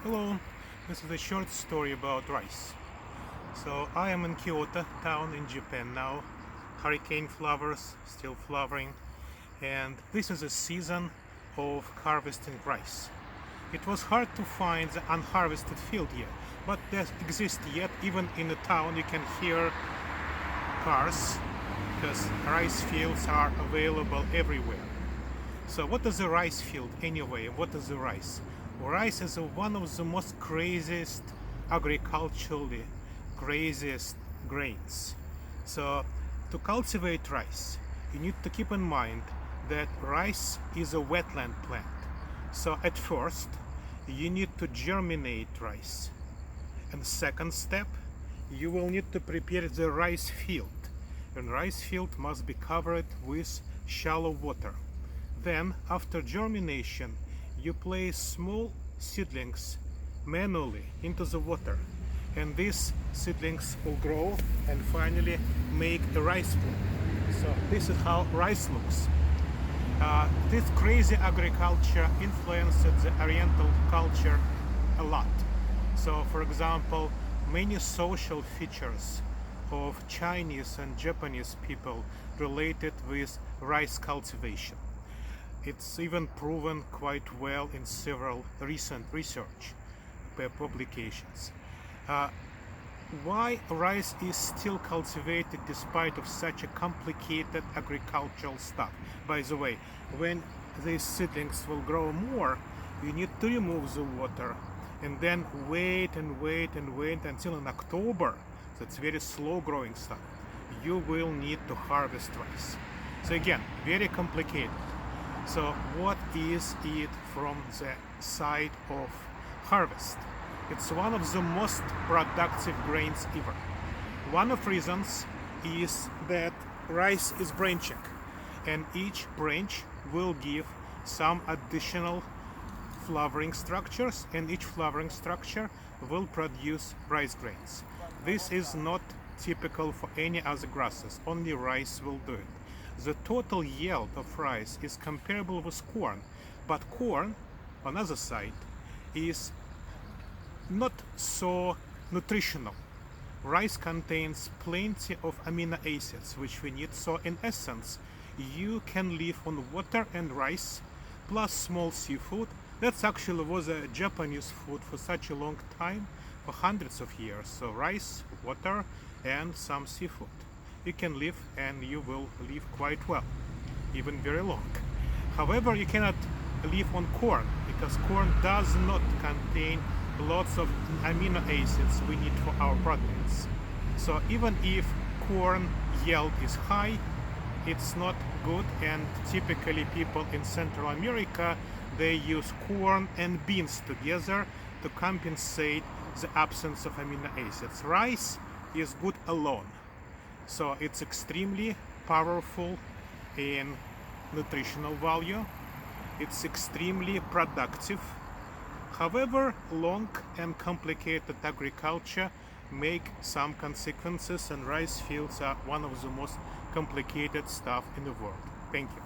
Hello, this is a short story about rice. So I am in Kyoto town in Japan now. Hurricane flowers still flowering, and this is a season of harvesting rice. It was hard to find the unharvested field here, but they exist yet. Even in the town you can hear cars because rice fields are available everywhere. So what is a rice field anyway? What is the rice? Rice is one of the most craziest agriculturally craziest grains. So to cultivate rice, you need to keep in mind that rice is a wetland plant. So at first, you need to germinate rice. And second step, you will need to prepare the rice field. And rice field must be covered with shallow water. Then, after germination, you place small seedlings manually into the water, and these seedlings will grow and finally make a rice plant. So this is how rice looks. This crazy agriculture influenced the Oriental culture a lot. So, for example, many social features of Chinese and Japanese people related with rice cultivation. It's even proven quite well in several recent research publications. Why rice is still cultivated despite of such a complicated agricultural stuff? By the way, when these seedlings will grow more, you need to remove the water and then wait and wait and wait until in October, that's very slow growing stuff, you will need to harvest rice. So again, very complicated. So what is it from the side of harvest? It's one of the most productive grains ever. One of reasons is that rice is branching, and each branch will give some additional flowering structures, and each flowering structure will produce rice grains. This is not typical for any other grasses, only rice will do it. The total yield of rice is comparable with corn, but corn, on the other side, is not so nutritional. Rice contains plenty of amino acids which we need, so in essence you can live on water and rice plus small seafood. That's actually was a Japanese food for such a long time, for hundreds of years. So rice, water and some seafood. You can live and you will live quite well, even very long. However, you cannot live on corn because corn does not contain lots of amino acids we need for our proteins. So even if corn yield is high, it's not good, and typically people in Central America, they use corn and beans together to compensate the absence of amino acids. Rice is good alone. So it's extremely powerful in nutritional value. It's extremely productive. However, long and complicated agriculture make some consequences, and rice fields are one of the most complicated stuff in the world. Thank you.